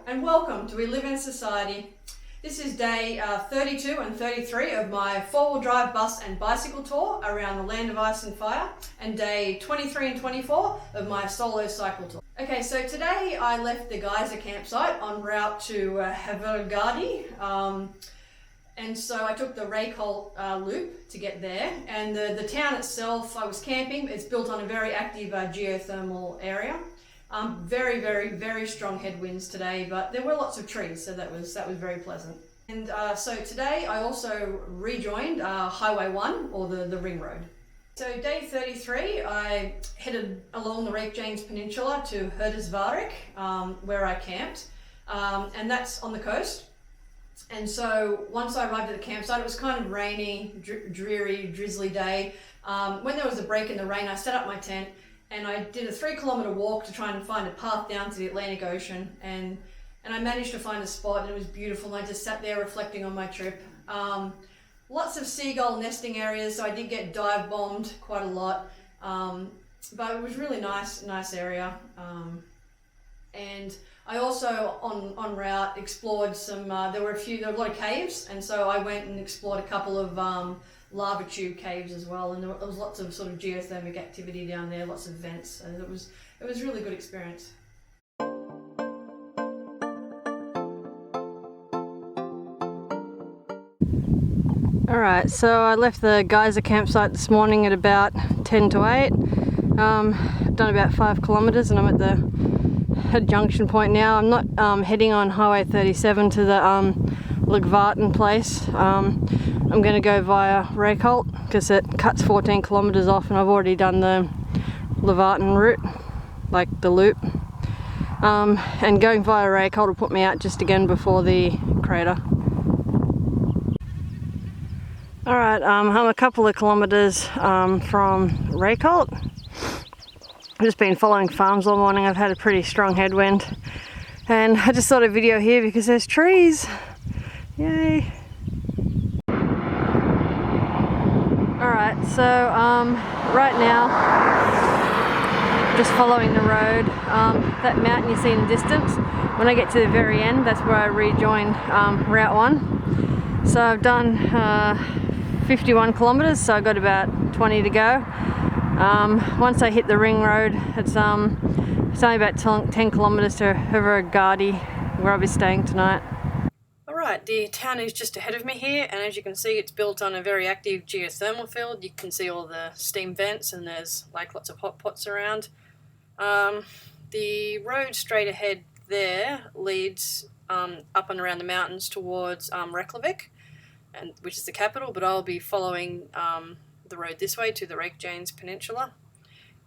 and welcome to We Live in Society. This is day 32 and 33 of my four-wheel drive bus and bicycle tour around the land of ice and fire, and day 23 and 24 of my solo cycle tour. Okay, so today I left the Geysir campsite en route to Hveragerdi, and so I took the reykholt loop to get there. And the town itself, I was camping. It's built on a very active geothermal area. Very strong headwinds today, but there were lots of trees, so that was very pleasant. And so today I also rejoined Highway 1, or the ring road. So day 33, I headed along the Reykjanes peninsula to Herdisarvik, where I camped, and that's on the coast. And so once I arrived at the campsite, it was kind of rainy, dreary, drizzly day. When there was a break in the rain, I set up my tent and I did a 3-kilometer walk to try and find a path down to the Atlantic Ocean, and I managed to find a spot, and it was beautiful. And I just sat there reflecting on my trip. Lots of seagull nesting areas, so I did get dive bombed quite a lot, but it was really nice area. And I also on route explored some. There were a lot of caves, and so I went and explored a couple of lava tube caves as well, and there was lots of sort of geothermic activity down there, lots of vents, and it was a really good experience. Alright, so I left the Geysir campsite this morning at about 10 to 8. I've done about 5 kilometers and I'm at the junction point now. I'm not heading on Highway 37 to the Lutheran place. I'm going to go via reykholt because it cuts 14 kilometers off, and I've already done the Lutheran route, like the loop. And going via reykholt will put me out just again before the crater. Alright, I'm a couple of kilometers from reykholt. I've just been following farms all morning. I've had a pretty strong headwind, and I just thought I'd video here because there's trees. Yay! Alright, so right now, just following the road. That mountain you see in the distance, when I get to the very end, that's where I rejoin Route 1. So I've done 51 kilometers, so I've got about 20 to go. Once I hit the ring road, it's only about 10 kilometers to Hveragerdi, where I'll be staying tonight. Alright, the town is just ahead of me here, and as you can see, it's built on a very active geothermal field. You can see all the steam vents, and there's like lots of hot pots around. The road straight ahead there leads up and around the mountains towards Reykjavik, which is the capital, but I'll be following the road this way to the Reykjanes peninsula.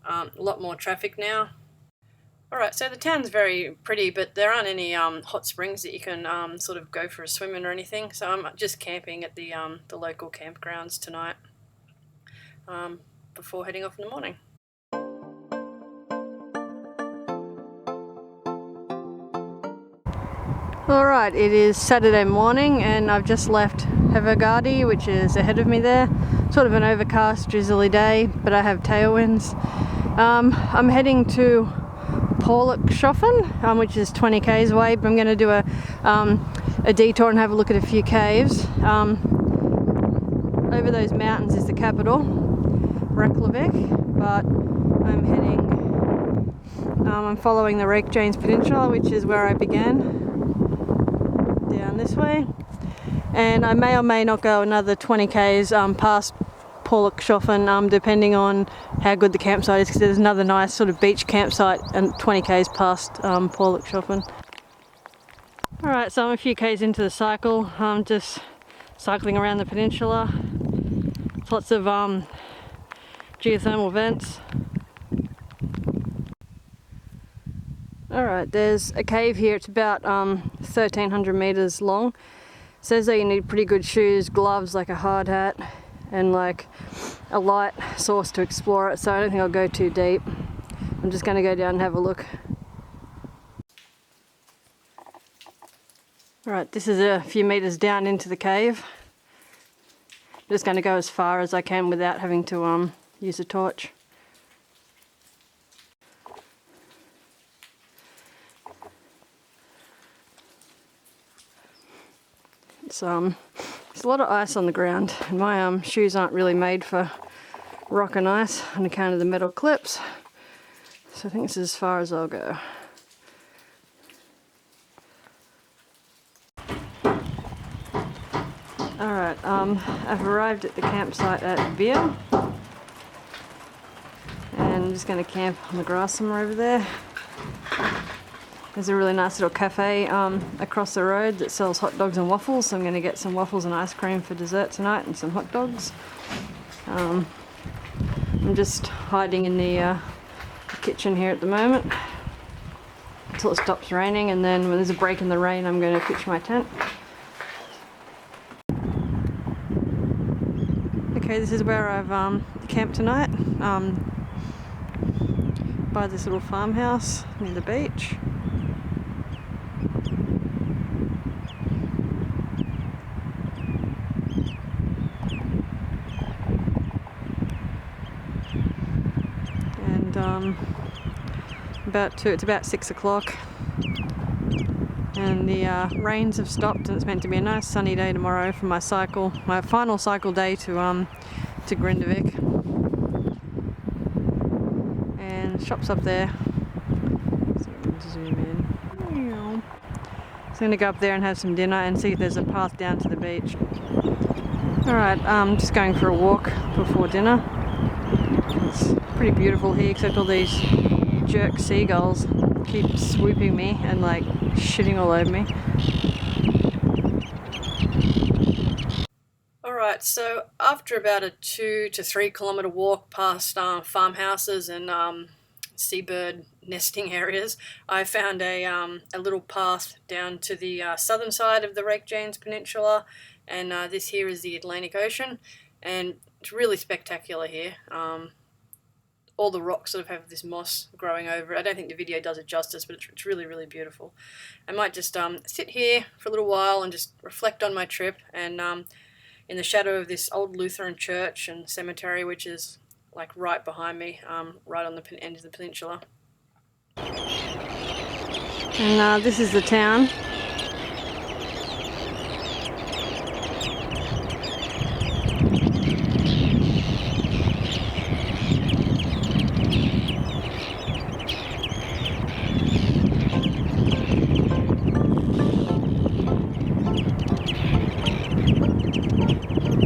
A lot more traffic now. Alright, so the town's very pretty, but there aren't any hot springs that you can sort of go for a swim in or anything, so I'm just camping at the local campgrounds tonight before heading off in the morning. Alright, it is Saturday morning and I've just left Hveragerdi, which is ahead of me there. Sort of an overcast, drizzly day, but I have tailwinds. I'm heading to Herdisarvik, which is 20 k's away, but I'm going to do a detour and have a look at a few caves. Over those mountains is the capital, Reykjavik, but I'm following the Reykjanes peninsula, which is where I began, down this way, and I may or may not go another 20 k's past Herdisarvik, depending on how good the campsite is, because there's another nice sort of beach campsite and 20 k's past Herdisarvik. Alright, so I'm a few k's into the cycle. I'm just cycling around the peninsula. Lots of geothermal vents. Alright, there's a cave here. It's about 1,300 meters long. It says that you need pretty good shoes, gloves, like a hard hat, and like a light source to explore it, so I don't think I'll go too deep. I'm just going to go down and have a look. Alright, this is a few meters down into the cave. I'm just going to go as far as I can without having to use a torch. There's a lot of ice on the ground, and my shoes aren't really made for rock and ice on account of the metal clips. So I think this is as far as I'll go. Alright, I've arrived at the campsite at Hveragerdi, and I'm just going to camp on the grass somewhere over there. There's a really nice little cafe across the road that sells hot dogs and waffles, so I'm going to get some waffles and ice cream for dessert tonight and some hot dogs. I'm just hiding in the kitchen here at the moment until it stops raining, and then when there's a break in the rain I'm going to pitch my tent. Okay, this is where I've camped tonight, by this little farmhouse near the beach. And it's about 6 o'clock, and the rains have stopped, and it's meant to be a nice sunny day tomorrow for my final cycle day to Hveragerdi. And shop's up there. So we'll zoom in. So I'm going to go up there and have some dinner and see if there's a path down to the beach. Alright, just going for a walk before dinner. It's pretty beautiful here, except all these jerk seagulls keep swooping me and like shitting all over me. Alright, so after about a 2 to 3 kilometre walk past farmhouses and seabird nesting areas, I found a little path down to the southern side of the Reykjanes peninsula, and this here is the Atlantic Ocean, and it's really spectacular here. All the rocks sort of have this moss growing over it. I don't think the video does it justice, but it's really, really beautiful. I might just sit here for a little while and just reflect on my trip, and in the shadow of this old Lutheran church and cemetery, which is like right behind me, right on the end of the peninsula. And this is the town